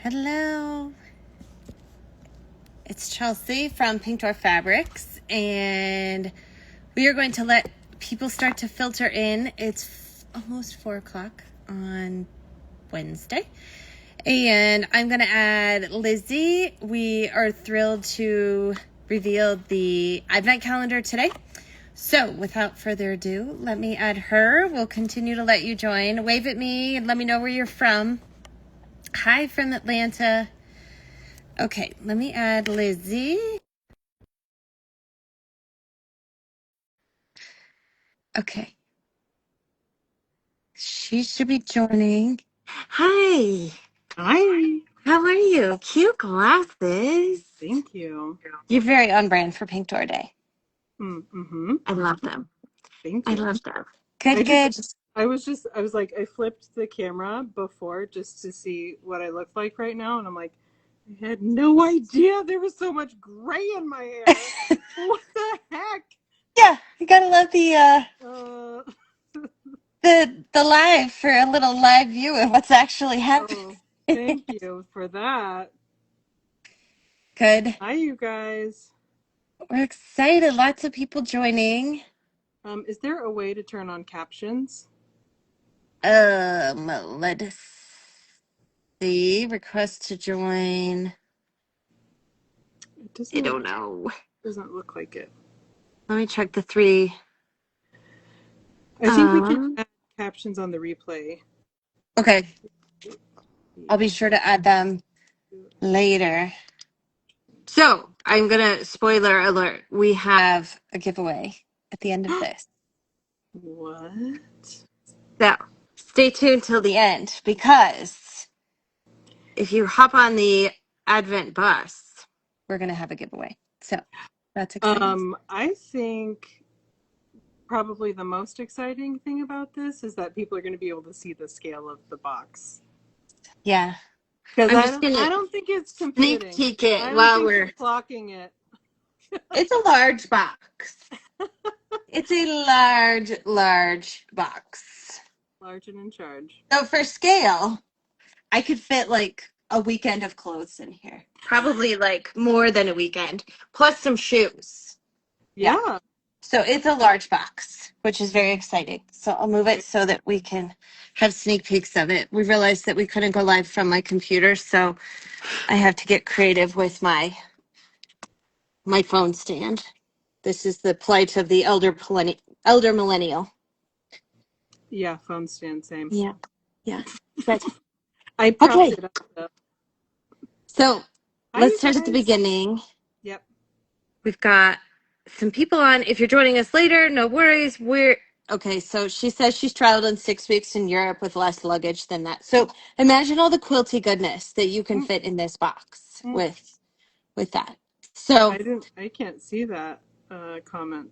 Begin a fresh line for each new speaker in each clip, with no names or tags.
Hello, it's Chelsea from Pink Door Fabrics, and we are going to let people start to filter in. It's almost 4 o'clock on Wednesday, and I'm going to add Lizzy. We are thrilled to reveal the Advent calendar today. So without further ado, let me add her. We'll continue to let you join. Wave at me and let me know where you're from. Hi from Atlanta. Okay, let me add Lizzy. Okay. She should be joining. Hi.
Hi.
How are you? Cute glasses.
Thank you.
You're very on brand for Pink Door Day.
Mm-hmm.
I love them.
Thank
I
you.
love them. Good, good.
I was like, I flipped the camera before just to see what I looked like right now. And I'm like, I had no idea there was so much gray in my hair. What the heck?
Yeah, you gotta love
Uh,
the live for a little live view of what's actually happening.
oh, thank you for that.
Good.
Hi, you guys.
We're excited. Lots of people joining.
Is there a way to turn on captions?
Let's see. Request to join.
It
I don't know.
doesn't look like it.
Let me check the three.
I think we can add captions on the replay.
Okay. I'll be sure to add them later. So I'm gonna spoiler alert. We have a giveaway at the end of this.
What?
So stay tuned till the end, because if you hop on the Advent bus, we're gonna have a giveaway. So that's exciting.
I think probably the most exciting thing about this is that people are going to be able to see the scale of the box.
Yeah.
Because
I'm just
I
gonna
don't think it's
sneak
computing.
peek it
I don't
while
think
we're.
they're clocking it.
It's a large box. It's a large box.
Large and in charge.
So for scale, I could fit like a weekend of clothes in here. Probably like more than a weekend, plus some shoes. Yeah.
Yeah.
So it's a large box, which is very exciting. So I'll move it so that we can have sneak peeks of it. We realized that we couldn't go live from my computer, so I have to get creative with my phone stand. This is the plight of the elder millennial.
Yeah, phone stand, same.
Yeah. Yeah. Good.
I propped
Okay.
it up though.
So
Hi,
let's
you
start at the
guys.
beginning.
Yep.
We've got some people on. If you're joining us later, no worries. We're okay. So she says she's traveled in 6 weeks in Europe with less luggage than that. So imagine all the quilty goodness that you can
Mm,
fit in this box
mm.
with that. So
I can't see that comment.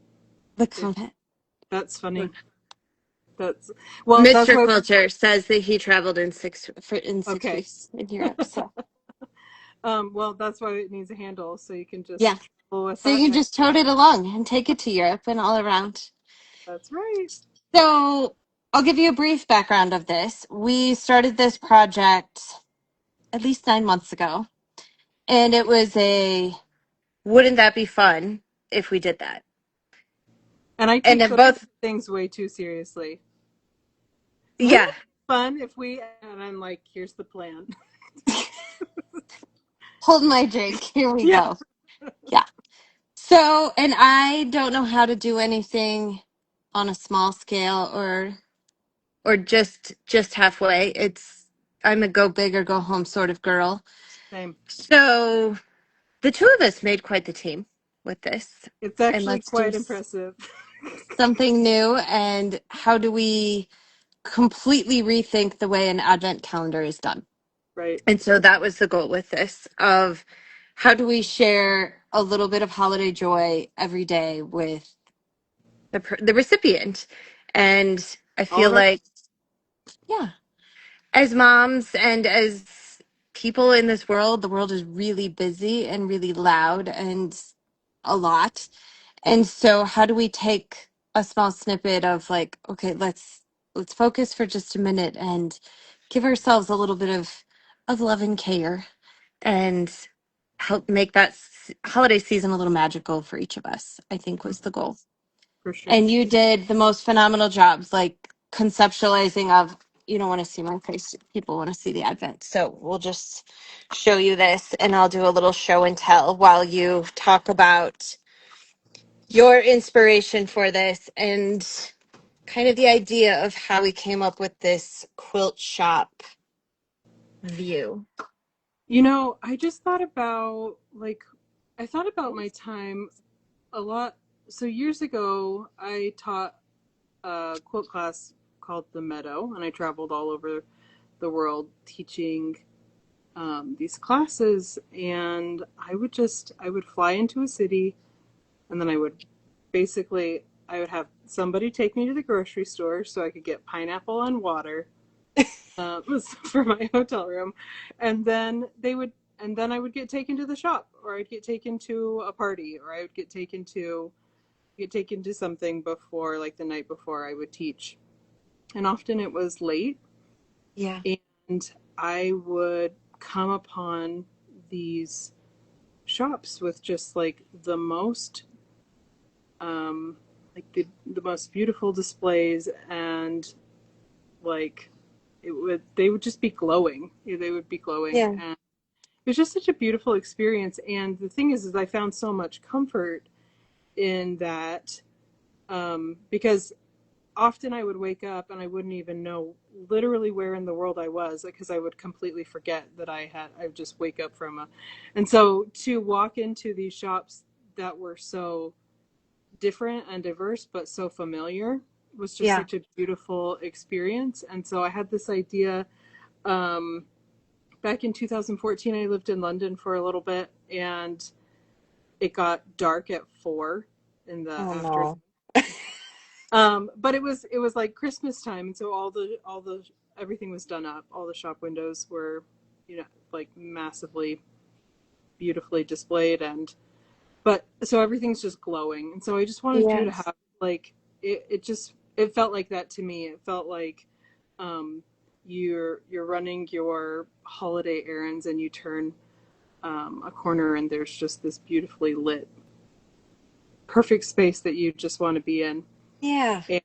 the
If
comment.
that's funny. That's that's
Mr.
why.
Quilter says that he traveled in 6
Okay.
weeks in Europe. So
Well, that's why it needs a handle, so you can just
yeah.
pull with
So you
that
can
next
just tote
time.
it along and take it to Europe and all around.
That's right.
So I'll give you a brief background of this. We started this project at least 9 months ago, and it was wouldn't that be fun if we did that?
And I
And
take
then
those
both,
things way too seriously. Wouldn't
yeah,
it be fun if we? And I'm like, here's the plan.
hold my drink. Here we
Yeah.
go. Yeah. So, and I don't know how to do anything on a small scale or just halfway. I'm a go big or go home sort of girl.
Same.
So the two of us made quite the team with this.
It's
And
actually
let's do
quite impressive.
something new. And how do we completely rethink the way an advent calendar is done?
Right.
And so that was the goal with this, of how do we share a little bit of holiday joy every day with the recipient? And I
All
feel
of our.
like, yeah, as moms and as people in this world, the world is really busy and really loud and a lot. And so how do we take a small snippet of like, okay, let's focus for just a minute and give ourselves a little bit of of love and care and help make that holiday season a little magical for each of us, I think was the goal.
For sure.
And you did the most phenomenal jobs, like conceptualizing of, you don't want to see my face, people want to see the advent. So we'll just show you this and I'll do a little show and tell while you talk about your inspiration for this and kind of the idea of how we came up with this quilt shop view.
I just thought about I thought about my time a lot. So years ago, I taught a quilt class called The Meadow, and I traveled all over the world teaching these classes. And I would fly into a city, and then I would have somebody take me to the grocery store so I could get pineapple on water for my hotel room, and then I would get taken to the shop, or I'd get taken to a party, or I would get taken to something before, like the night before I would teach. And often it was late,
Yeah.
and I would come upon these shops with just like um, the most beautiful displays, and like they would just be glowing. They would be glowing,
Yeah.
and it was just such a beautiful experience. And the thing is I found so much comfort in that, because often I would wake up and I wouldn't even know literally where in the world I was, because I would completely forget that I would just wake up and so to walk into these shops that were so different and diverse but so familiar was just
Yeah.
such a beautiful experience. And so I had this idea, um, back in 2014. I lived in London for a little bit, and it got dark at 4 in the
Oh
afternoon.
no.
But it was like Christmas time, and so all the everything was done up. All the shop windows were, like massively beautifully displayed, and but so everything's just glowing. And so I just wanted you to
Yes.
have like it felt like that to me. It felt like, um, you're running your holiday errands, and you turn a corner, and there's just this beautifully lit, perfect space that you just want to be in.
Yeah.
And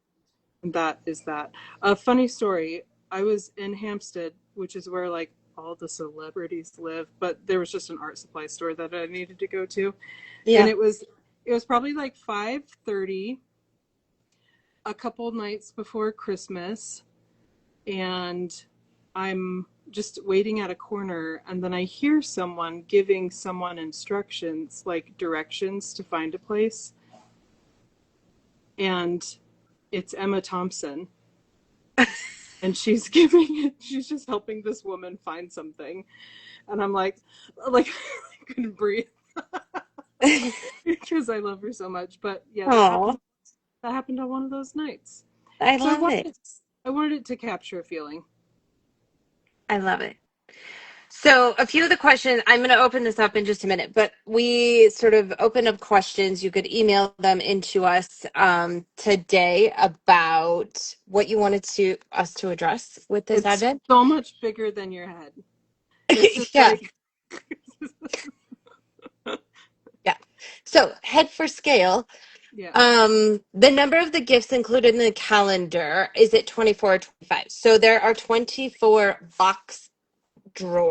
that is that. A funny story. I was in Hampstead, which is where like all the celebrities live, but there was just an art supply store that I needed to go to, and
Yeah.
it was probably like 5:30, a couple nights before Christmas, and I'm just waiting at a corner, and then I hear someone giving someone instructions, like directions to find a place, and it's Emma Thompson, and she's just helping this woman find something. And I'm like I couldn't breathe because I love her so much. But yeah,
Oh,
that happened on one of those nights.
I
So
love it.
I wanted it to capture a feeling.
I love it. So, a few of the questions, I'm going to open this up in just a minute, but we sort of open up questions. You could email them into us today about what you wanted to us to address with this
It's
advent.
so much bigger than your head. This is
Yeah,
like
yeah. So, head for scale.
yeah.
The number of the gifts included in the calendar is at 24 or 25. So, there are 24 box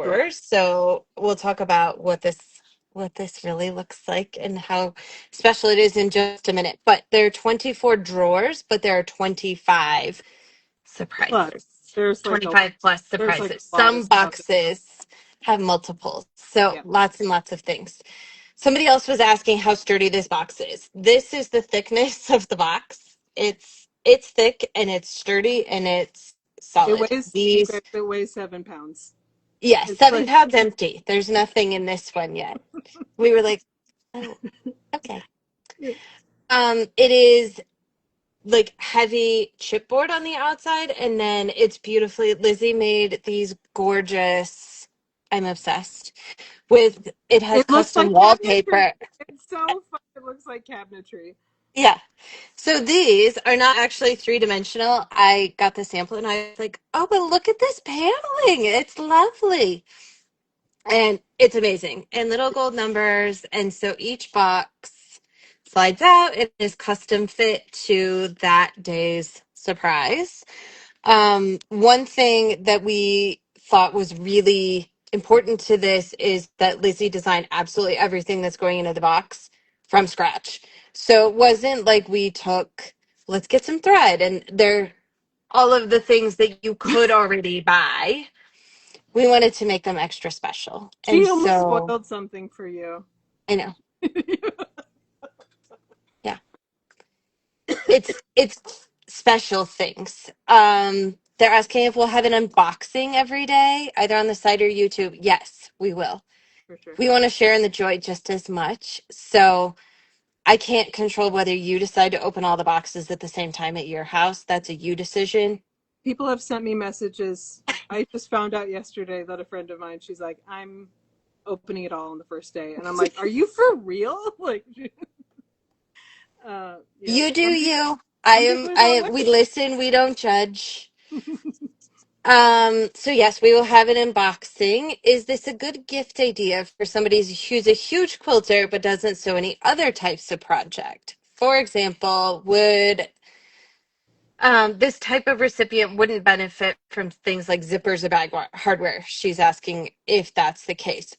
Sure.
drawers. So we'll talk about what this really looks like and how special it is in just a minute. But there are 24 drawers, but there are 25
Plus,
surprises.
there's like a
25 plus
there's like
surprises.
a lot of
Some
stuff.
boxes have multiples. So
Yeah.
lots and lots of things. Somebody else was asking how sturdy this box is. This is the thickness of the box. It's thick and it's sturdy and it's
It
solid.
weighs you
These
guys, it weighs 7 pounds.
Yeah,
It's
seven
like
pounds empty. There's nothing in this one yet. We were like, oh, okay. It is like heavy chipboard on the outside, and then it's beautifully. Lizzie made these gorgeous. I'm obsessed with. It has
it looks
custom
like cabinetry.
wallpaper.
It's so fun. It looks like cabinetry.
Yeah. So these are not actually three-dimensional. I got the sample and I was like, oh, but look at this paneling. It's lovely. And it's amazing. And little gold numbers. And so each box slides out and is custom fit to that day's surprise. One thing that we thought was really important to this is that Lizzie designed absolutely everything that's going into the box from scratch. So it wasn't like we took, let's get some thread and there all of the things that you could already buy. We wanted to make them extra special. And
She almost
so
spoiled something for you.
I know. Yeah. It's special things. They're asking if we'll have an unboxing every day, either on the site or YouTube. Yes, we will.
For sure.
We want to share in the joy just as much. So I can't control whether you decide to open all the boxes at the same time at your house. That's a you decision.
People have sent me messages. I just found out yesterday that a friend of mine, she's like, I'm opening it all on the first day. And I'm like, are you for real? Like, yeah,
You do you.
some people are that
We
way.
listen, we don't judge. So yes, we will have an unboxing. Is this a good gift idea for somebody who's a huge quilter but doesn't sew any other types of project? For example, would this type of recipient wouldn't benefit from things like zippers or hardware? She's asking if that's the case.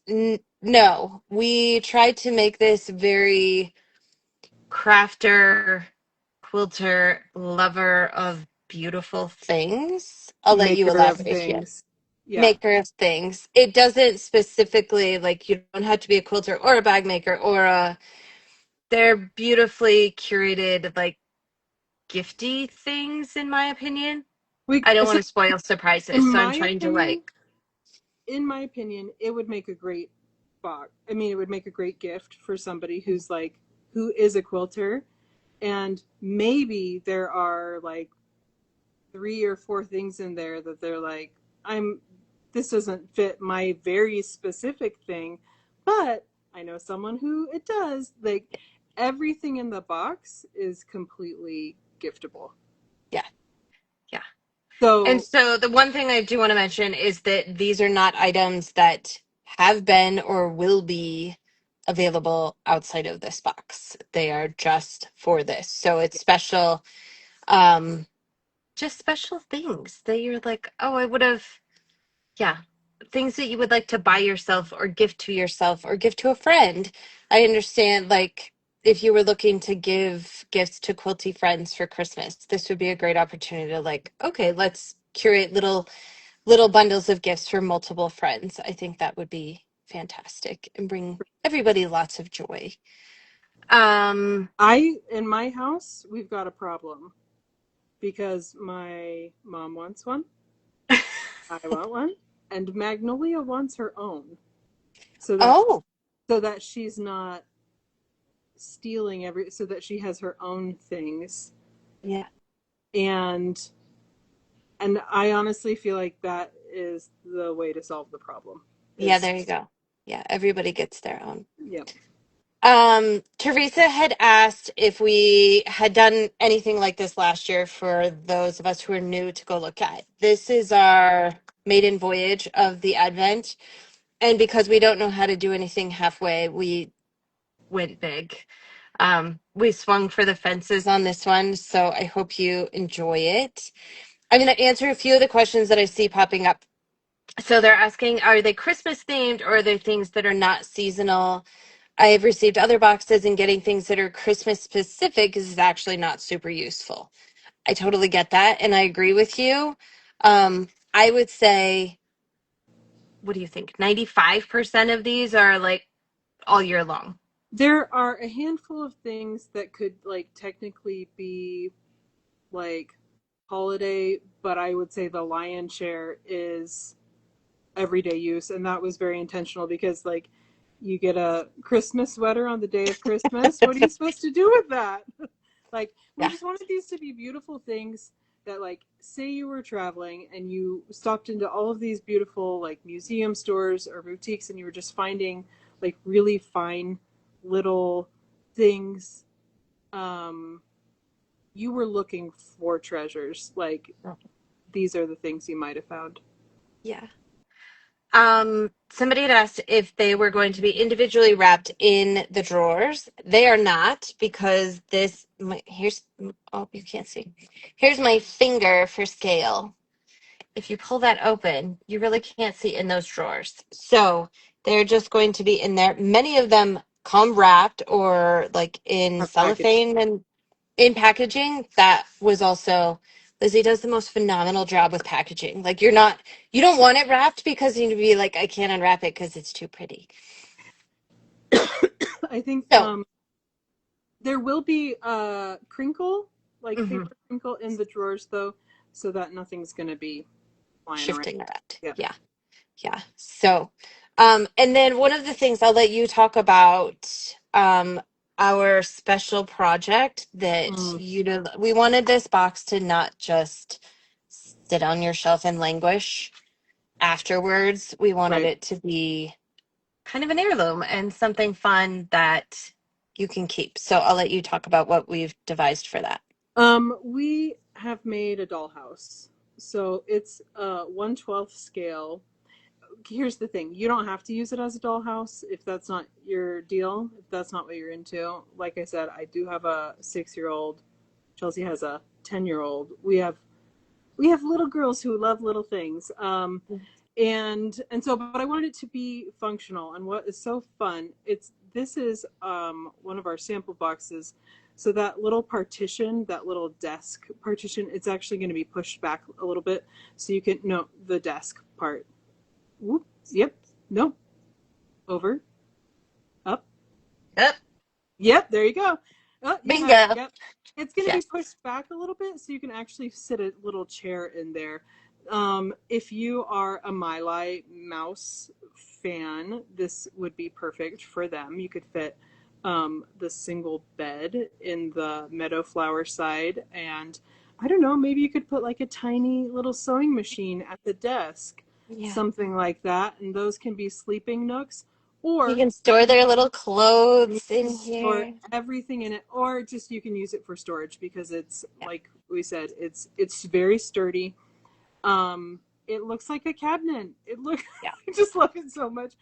No, we tried to make this very crafter, quilter, lover of beautiful things. I'll let you
Maker of
elaborate here.
things. Yeah.
Maker of things. It doesn't specifically like you don't have to be a quilter or a bag maker or a they're beautifully curated like gifty things in my opinion. I don't
So
want to spoil surprises,
in
so I'm
my
trying to
opinion,
like
it would make a great box. I mean, it would make a great gift for somebody who's like, who is a quilter. And maybe there are like 3 or 4 things in there that they're like, this doesn't fit my very specific thing, but I know someone who it does. Like, everything in the box is completely giftable.
yeah, yeah. And
So,
so the one thing I do want to mention is that these are not items that have been or will be available outside of this box. They are just for this. So it's special, um, just special things that you're like, oh, I would have, yeah, things that you would like to buy yourself or gift to a friend. I understand, like, if you were looking to give gifts to quilty friends for Christmas, this would be a great opportunity to like, okay, let's curate little bundles of gifts for multiple friends. I think that would be fantastic and bring everybody lots of joy. Um,
in my house, we've got a problem because my mom wants one, I want one, and Magnolia wants her own. So that
oh,
so that she's not stealing so that she has her own things.
yeah.
And I honestly feel like that is the way to solve the problem.
Yeah,
Is
there you go. Yeah, everybody gets their own.
Yep.
Teresa had asked if we had done anything like this last year for those of us who are new to go look at. This is our maiden voyage of the Advent. And because we don't know how to do anything halfway, we went big. We swung for the fences on this one, so I hope you enjoy it. I'm going to answer a few of the questions that I see popping up. So they're asking, are they Christmas themed or are they things that are not seasonal? I have received other boxes and getting things that are Christmas specific is actually not super useful. I totally get that. And I agree with you. I would say, what do you think? 95% of these are like all year long.
There are a handful of things that could like technically be like holiday, but I would say the lion's share is everyday use, and that was very intentional because like you get a Christmas sweater on the day of Christmas. What are you supposed to do with that? Like, we
Yeah.
just wanted these to be beautiful things that, like, say you were traveling and you stopped into all of these beautiful like museum stores or boutiques and you were just finding like really fine little things. um you were looking for treasures. Like, these are the things you might have found.
Yeah. Somebody had asked if they were going to be individually wrapped in the drawers. They are not because here's, oh, you can't see. Here's my finger for scale. If you pull that open, you really can't see in those drawers. So they're just going to be in there. Many of them come wrapped or like in
Our package.
cellophane and in packaging. That was also Lizzie does the most phenomenal job with packaging. Like you don't want it wrapped because you'd be like, I can't unwrap it because it's too pretty.
I think
So
there will be crinkle, like
mhm,
paper crinkle in the drawers though, so that nothing's gonna be flying around.
shifting around.
Yep.
Yeah. Yeah. So, and then one of the things I'll let you talk about, our special project that,
Mm,
we wanted this box to not just sit on your shelf and languish afterwards. We wanted
right.
it to be kind of an heirloom and something fun that you can keep. So I'll let you talk about what we've devised for that.
We have made a dollhouse. So it's a 1/12 scale. Here's the thing. You don't have to use it as a dollhouse if that's not your deal, if that's not what you're into. Like I said, I do have a 6-year-old. Chelsea has a 10-year-old. We have little girls who love little things. And so but I wanted it to be functional. And what is so fun, this is one of our sample boxes. So that little partition, that little desk partition, it's actually going to be pushed back a little bit so you can no the desk part. Whoop. Yep. Nope. Over. Up.
Yep.
Yep, there you go. Oh, you have it.
Bingo.
Yep. It's going to be
Yes.
pushed back a little bit so you can actually sit a little chair in there. If you are a Miley Mouse fan, this would be perfect for them. You could fit the single bed in the meadow flower side, and I don't know, maybe you could put like a tiny little sewing machine at the desk,
Yeah.
something like that, and those can be sleeping nooks.
You
Or
can store
you
their little
you
clothes
can
in
store
here.
everything in it, or just you can use it for storage because it's
Yeah.
like we said, it's very sturdy. It looks like a cabinet.
Yeah.
I just love it so much.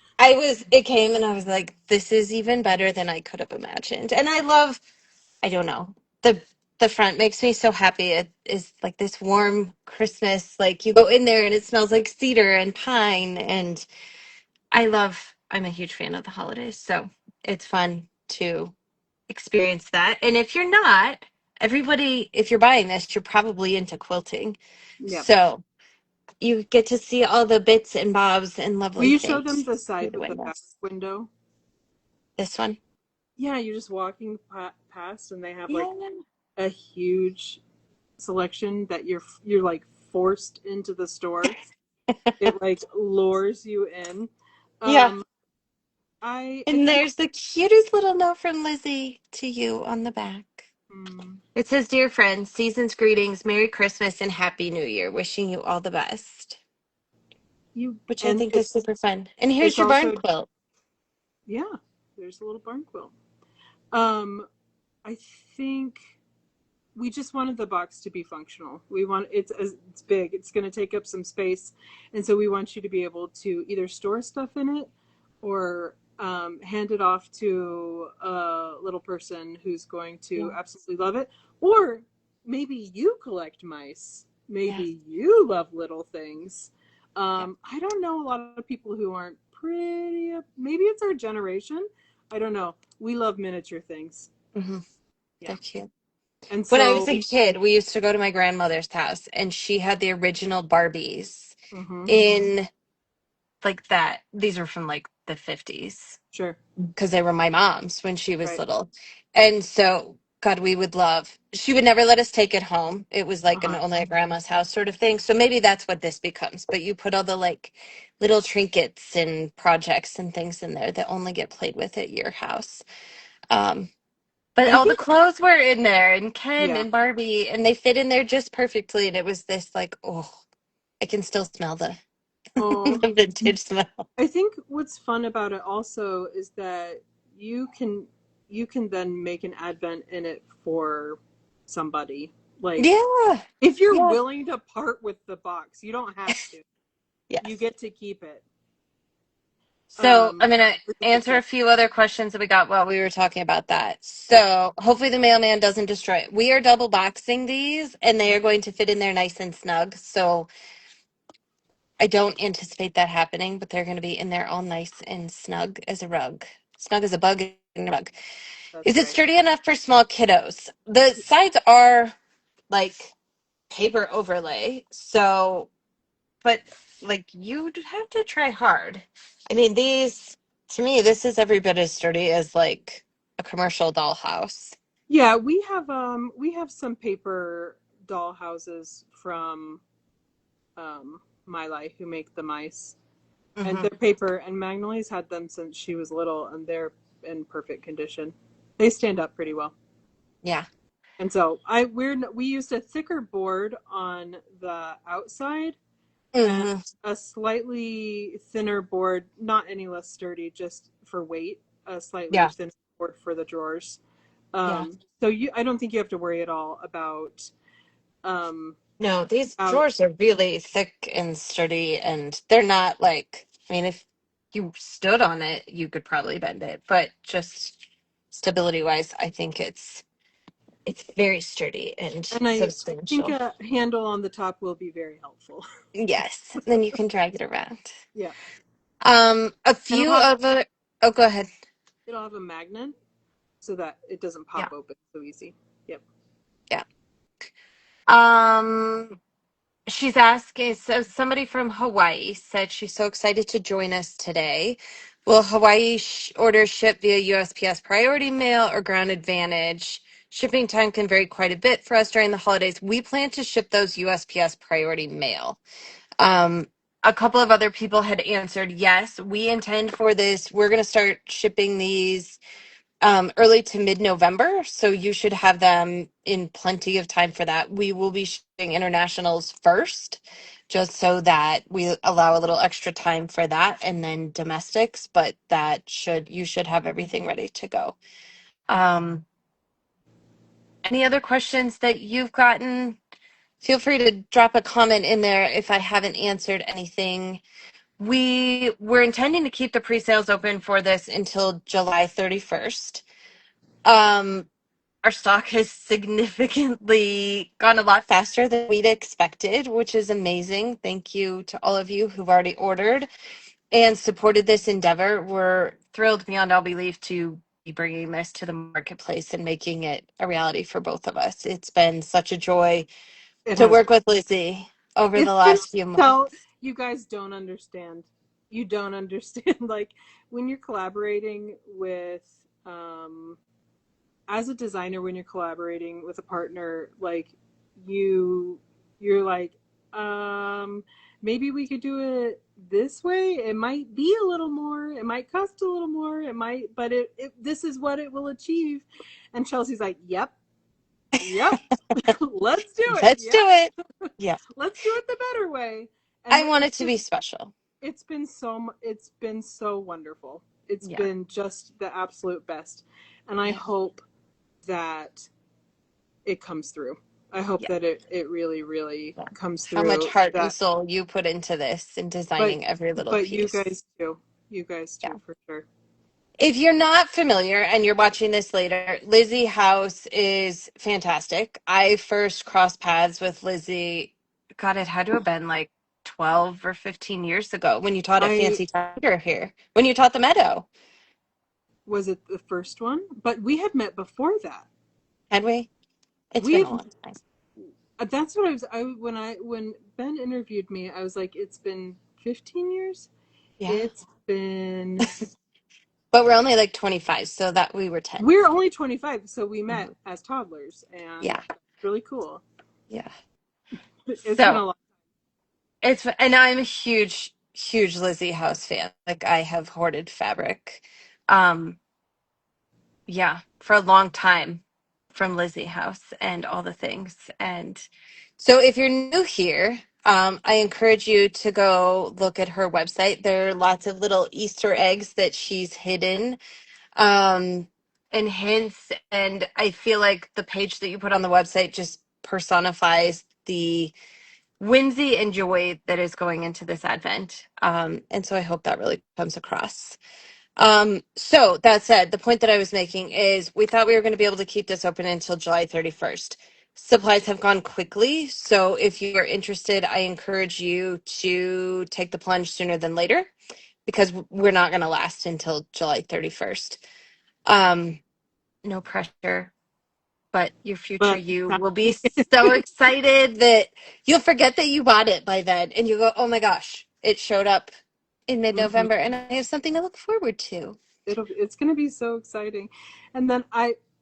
It came and I was like, this is even better than I could have imagined. And I don't know, the front makes me so happy. It is like this warm Christmas, like you go in there and it smells like cedar and pine. And I'm a huge fan of the holidays. So it's fun to experience that. And if you're not, if you're buying this, you're probably into quilting.
Yeah.
So you get to see all the bits and bobs and
Will
lovely
you show them
things
the
through
side
the
with the fabric
windows.
window?
This one.
Yeah, you're just walking past, and they have like
Yeah.
a huge selection that you're like forced into the store. It like lures you in.
Yeah.
Um, I
And
think.
there's the cutest little note from Lizzie to you on the back.
Hmm,
It says, Dear friends, season's greetings, Merry Christmas, and Happy New Year. Wishing you all the best.
you
Which I
and
think is super fun. And
it's
here's your barn
also
quilt.
yeah. There's a little barn quilt. Um, I think we just wanted the box to be functional. It's big. It's going to take up some space, and so we want you to be able to either store stuff in it or hand it off to a little person who's going to
Yeah.
absolutely love it. Or maybe you collect mice.
Yeah.
Maybe you love little things.
Yeah.
I don't know a lot of people who aren't pretty. Maybe it's our generation. I don't know. We love miniature things.
Hmm.
Yeah.
They're cute.
And
When I was
so,
a kid, we used to go to my grandmother's house, and she had the original Barbies
mhm,
in like that. These are from like the 50s
sure.
because they were my mom's when she was
Right.
little. And so, God, she would never let us take it home. It was like an
Uh-huh.
only at grandma's house sort of thing. So maybe that's what this becomes. But you put all the like little trinkets and projects and things in there that only get played with at your house. Um, but
I
all the
think,
clothes were in there and Ken
yeah.
and Barbie, and they fit in there just perfectly. And it was this like, oh, I can still smell the,
Oh,
the vintage smell.
I think what's fun about it also is that you can you can then make an advent in it for somebody. Like
Yeah.
if you're
Yeah.
willing to part with the box, you don't have to. You
Yes.
get to keep it.
So I'm going to
I think it's
answer a
nice.
few other questions that we got while we were talking about that. So hopefully the mailman doesn't destroy it. We are double boxing these and they are going to fit in there nice and snug. So I don't anticipate that happening, but they're going to be in there all nice and snug as a rug. Snug as a bug in a rug.
That's
Is it
great.
sturdy enough for small kiddos? The sides are like paper overlay. So, but like you'd have to try hard. I mean, these, to me, this is every bit as sturdy as like a commercial dollhouse.
Yeah, we have some paper doll houses from My Life who make the mice. And
Hmm.
they're paper, and Magnolie's had them since she was little, and they're in perfect condition. They stand up pretty well.
Yeah.
And so we used a thicker board on the outside and
Hmm.
a slightly thinner board, not any less sturdy, just for weight, a slightly
Yeah.
thinner board for the drawers.
Yeah.
So I don't think you have to worry at all um,
No, these
about,
drawers are really thick and sturdy, and they're not like, I mean, if you stood on it, you could probably bend it, but just stability wise, I think it's very sturdy and
and I think
substantial.
a handle on the top will be very helpful.
Yes, then you can drag it around.
Yeah,
A
and
few other, oh, go ahead.
it'll have a magnet so that it doesn't pop
Yeah,
open so easy. Yep.
yeah. Um, she's asking, so somebody from Hawaii said she's so excited to join us today. Will Hawaii orders ship via USPS Priority Mail or Ground Advantage? Shipping time can vary quite a bit for us during the holidays. We plan to ship those USPS Priority Mail. Um, a couple of other people had answered yes. We intend for this. We're going to start shipping these early to mid-November, so you should have them in plenty of time for that. We will be shipping internationals first, just so that we allow a little extra time for that, and then domestics. But you should have everything ready to go. Um, any other questions that you've gotten? Feel free to drop a comment in there if I haven't answered anything. We were intending to keep the pre-sales open for this until July 31st. Um, our stock has significantly gone a lot faster than we'd expected, which is amazing. Thank you to all of you who've already ordered and supported this endeavor. We're thrilled beyond all belief to be bringing this to the marketplace and making it a reality for both of us. It's been such a joy
It
to
has.
work with Lizzy over the
It's been
last few
so,
months.
you guys don't understand. You don't understand. Like when you're collaborating with, as a designer, when you're collaborating with a partner, like you, you're like, um, maybe we could do it this way. It might be a little more. It might cost a little more. It might, but this is what it will achieve. And Chelsea's like, yep, yep, let's do it.
Let's do
Yep,
it. Yeah.
let's do it the better way. And
I want it
it's
to be
just,
special.
it's been so wonderful. It's
Yeah.
been just the absolute best. And I
Yeah.
hope that it comes through. I hope
Yeah.
that it really, really
Yeah.
comes
How much
through
heart and
that.
soul you put into this and
But
designing every little
but you
piece.
guys too. You guys
Yeah.
too, for sure.
If you're not familiar and you're watching this later, Lizzy House is fantastic. I first crossed paths with Lizzy, God, it had to have been like 12 or 15 years ago when you taught at
I
Fancy Tiger here, when you taught the Meadow.
was it the first one, but we had met before that.
Had we? It's
We
been
had.
a long time.
That's what I was. When Ben interviewed me, I was like, it's been 15 years.
Yeah.
It's been.
But we're only like 25, so that we were 10.
We're only 25, so we met
Mhm.
as toddlers, and
Yeah.
that's really cool.
Yeah.
It's been
So
a lot.
and I'm a huge, huge Lizzy House fan. Like I have hoarded fabric. Um, yeah, for a long time from Lizzy House and all the things. And so if you're new here, I encourage you to go look at her website. There are lots of little Easter eggs that she's hidden, um, and hints. And I feel like the page that you put on the website just personifies whimsy and joy that is going into this Advent. And so I hope that really comes across. So that said, the point that I was making is we thought we were going to be able to keep this open until July 31st. Supplies have gone quickly, so if you are interested, I encourage you to take the plunge sooner than later because we're not going to last until July 31st. No pressure, but your future
But
you will be so excited that you'll forget that you bought it by then and you go, oh my gosh, it showed up in
mhm,
mid-November and I have something to look forward to.
it's gonna be so exciting. And then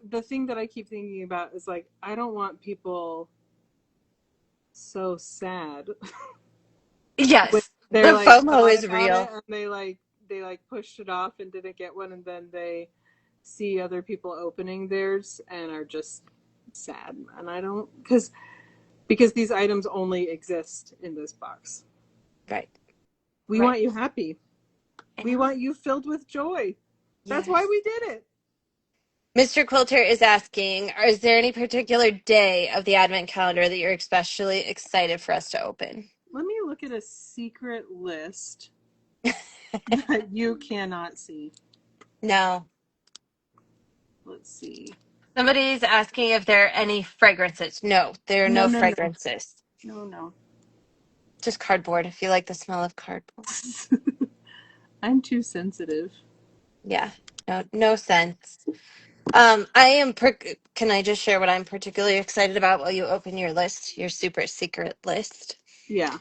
the thing that I keep thinking about is like I don't want people so sad when
Yes,
they're
the
like
FOMO
thought
is
about it
real.
and they pushed it off and didn't get one and then they see other people opening theirs and are just sad. And I don't because these items only exist in this box.
Right,
We
right.
want you happy.
I
We
know.
want you filled with joy. That's why
Yes.
we did it.
Mr. Quilter is asking, is there any particular day of the Advent calendar that you're especially excited for us to open?
Let me look at a secret list that you cannot see.
No.
Let's see.
Somebody's asking if there are any fragrances. No, there are
No,
no
no, no.
fragrances.
No, no.
Just cardboard if you like the smell of cardboard.
I'm too sensitive.
Yeah, no, no sense. I am. Can I just share what I'm particularly excited about while you open your list, your super secret list?
Yeah.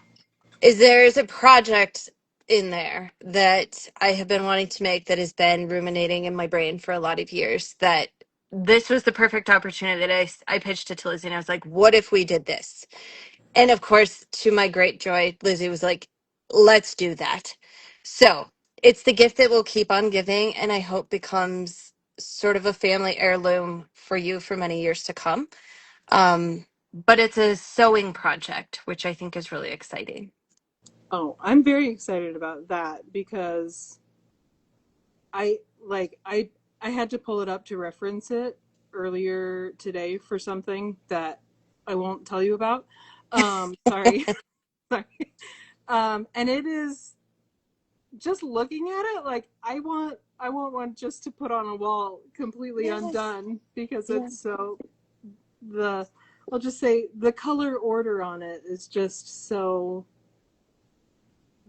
Is there's a project in there that I have been wanting to make that has been ruminating in my brain for a lot of years. That this was the perfect opportunity that I pitched it to Lizzie, and I was like, "What if we did this?" And of course, to my great joy, Lizzie was like, let's do that. So it's the gift that will keep on giving, and I hope becomes sort of a family heirloom for you for many years to come. But it's a sewing project, which I think is really exciting.
Oh, I'm very excited about that because I like I had to pull it up to reference it earlier today for something that I won't tell you about. Sorry. Sorry. And it is just looking at it like I want one just to put on a wall completely
Yes.
undone because
Yeah.
it's so the I'll just say the color order on it is just so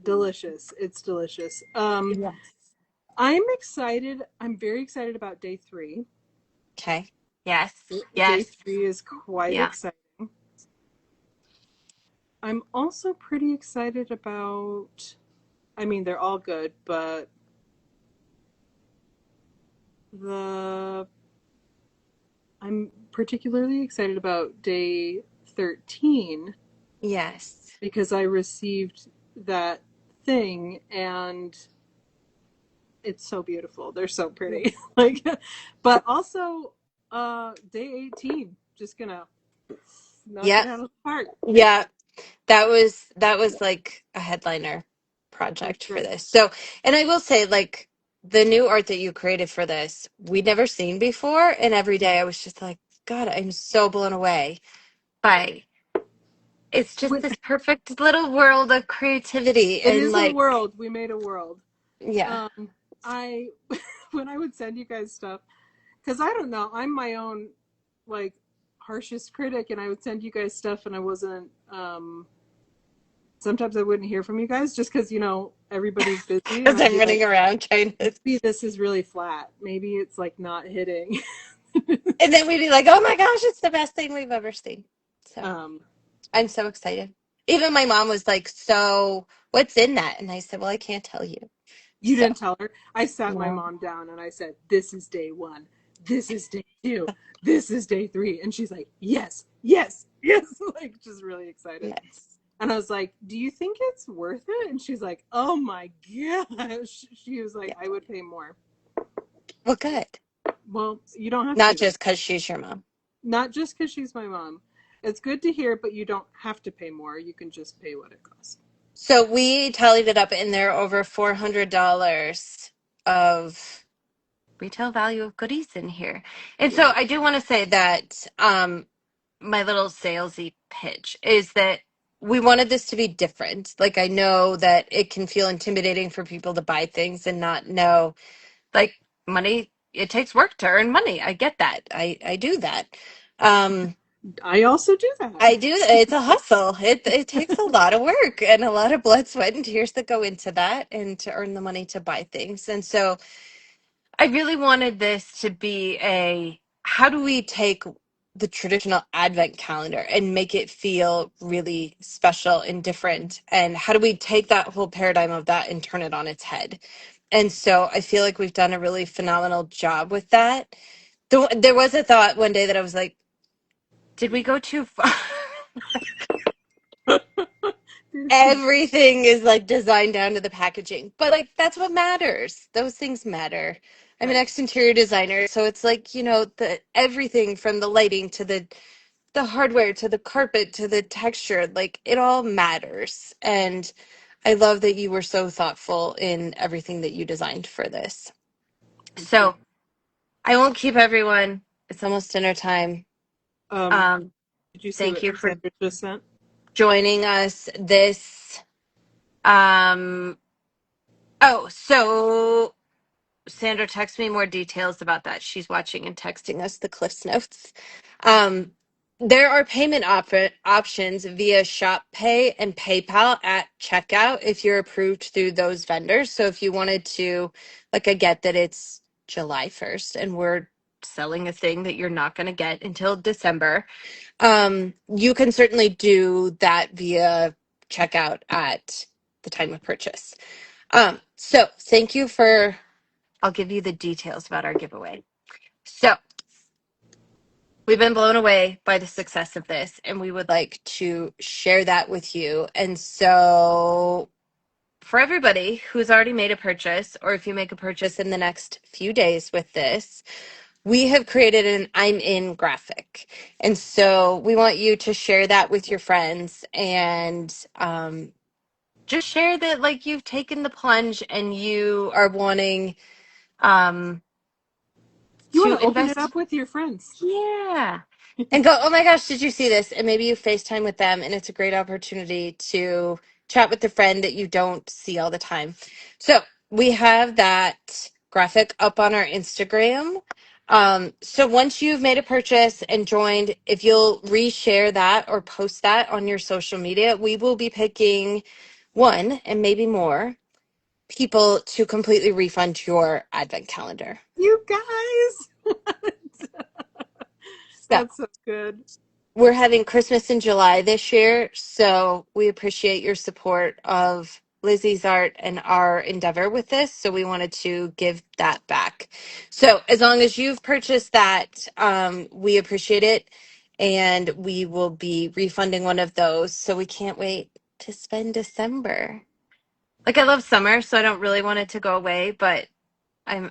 delicious. It's delicious.
Yes.
I'm excited. I'm very excited about day 3.
Okay. Yes.
Day
Yes.
3 is quite
Yeah.
exciting. I'm also pretty excited about, I mean, they're all good, but the I'm particularly excited about day 13
Yes.
because I received that thing and it's so beautiful. They're so pretty. Like but also day 18 just gonna knock
Yeah.
it out of the park.
Yeah. That was like a headliner
That's
project for
great.
this. So, and I will say, like, the new art that you created for this, we'd never seen before, and every day I was just like, God, I'm so blown away by it's just
When,
this perfect little world of creativity
it
and
is a
like,
world. We made a world.
yeah.
Um I when I would send you guys stuff because I don't know, I'm my own like harshest critic and I would send you guys stuff and I wasn't sometimes I wouldn't hear from you guys just because everybody's busy and
Because
I'd
I'm
be like
running around trying to,
maybe this is really flat, maybe it's like not hitting.
and then we'd be like, oh my gosh, it's the best thing we've ever seen. So
um
I'm so excited. Even my mom was like, so what's in that? And I said, well, I can't tell you.
you
So,
didn't tell her. I sat my
no.
mom down and I said, this is day 1, this is day 2, this is day 3, and she's like, yes, yes, yes, like just really excited.
Yes.
And I was like, do you think it's worth it? And she's like, oh my gosh. She was like,
Yeah.
I would pay more.
Well, good.
Well, you don't have
Not
to though.
just because she's your mom.
Not just because she's my mom. It's good to hear, but you don't have to pay more. You can just pay what it costs.
So we tallied it up, and there are over $400 of retail value of goodies in here. And so
Yeah.
I do want to say that my little salesy pitch is that we wanted this to be different. Like, I know that it can feel intimidating for people to buy things and not know, like, money, it takes work to earn money. I get that. I do that. Um,
I also do that.
I do. It's a hustle. It takes a lot of work and a lot of blood, sweat, and tears that go into that, and to earn the money to buy things. And so I really wanted this to be a, how do we take the traditional advent calendar and make it feel really special and different? And how do we take that whole paradigm of that and turn it on its head? And so I feel like we've done a really phenomenal job with that. There was a thought one day that I was like, did we go too far? Everything is like designed down to the packaging, but like that's what matters. Those things matter. I'm an
Right.
ex-interior designer, so it's like, the everything from the lighting to the hardware to the carpet to the texture, like it all matters. And I love that you were so thoughtful in everything that you designed for this.
Thank you.
So I won't keep everyone. It's almost dinner time.
Um,
Um,
did you see
Thank
what
you for
Sandra just sent?
joining us this. Um, oh, so Sandra texted me more details about that. She's watching and texting us the Cliffs Notes. Um, there are payment options via Shop Pay and PayPal at checkout if you're approved through those vendors. So if you wanted to, like, I get that it's July 1st and we're selling a thing that you're not going to get until December. You can certainly do that via checkout at the time of purchase. So thank you for, I'll give you the details about our giveaway. So we've been blown away by the success of this, and we would like to share that with you. And so for everybody who's already made a purchase, or if you make a purchase in the next few days with this, we have created an I'm in graphic. And so we want you to share that with your friends and just share that, like, you've taken the plunge and you are wanting um,
You want
to
to open it
invest.
up with your friends.
Yeah. And go, oh my gosh, did you see this? And maybe you FaceTime with them, and it's a great opportunity to chat with a friend that you don't see all the time. So we have that graphic up on our Instagram. So once you've made a purchase and joined, if you'll reshare that or post that on your social media, we will be picking one and maybe more people to completely refund your advent calendar.
You guys,
So
that's so good.
we're having Christmas in July this year, so we appreciate your support of Lizzie's art and our endeavor with this. So we wanted to give that back. So as long as you've purchased that, we appreciate it, and we will be refunding one of those. So we can't wait to spend December. Like, I love summer, so I don't really want it to go away, but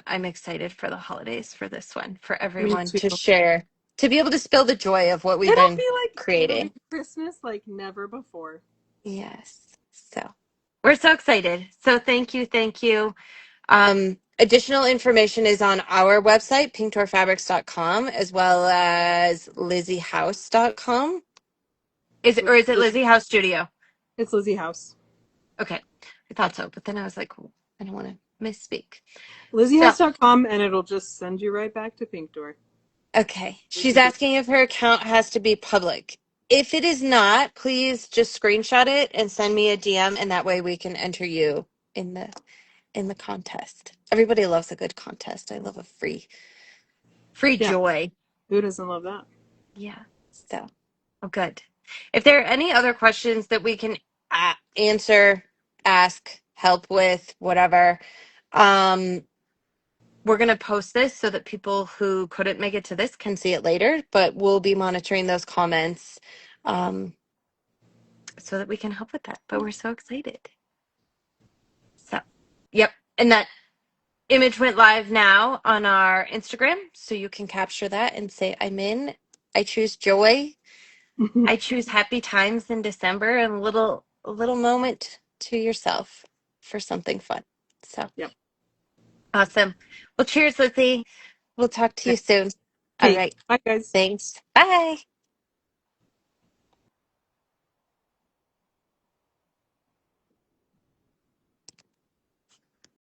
I'm excited for the holidays for this one, for
Me
everyone
too.
to share, to be able to spill the joy of what we've been
It'll be
creating.
Christmas like never before.
Yes. So we're so excited. So thank you, thank you. Additional information is on our website, pinktorfabrics.com, as well as lizzyhouse.com. Or is it Lizzy House Studio?
It's Lizzy House.
Okay. I thought so, but then I was like, "Oh, I don't want to misspeak." So,
LizzyHouse.com, and it'll just send you right back to Pink Door.
okay. She's
Basically.
asking if her account has to be public. If it is not, please just screenshot it and send me a DM, and that way we can enter you in the contest. Everybody loves a good contest. I love a free
Yeah,
joy.
who doesn't love that?
Yeah. So, oh, good. If there are any other questions that we can answer, ask, help with, whatever, um, we're going to post this so that people who couldn't make it to this can see it later, but we'll be monitoring those comments um, so that we can help with that. But we're so excited. So, yep. And that image went live now on our Instagram, so you can capture that and say, I'm in. I choose joy. I choose happy times in December, and a little moment to yourself for something fun. So
Yep.
awesome. Well, cheers, Lizzie. We'll talk to you soon. All
Okay,
right.
bye guys.
Thanks. Bye.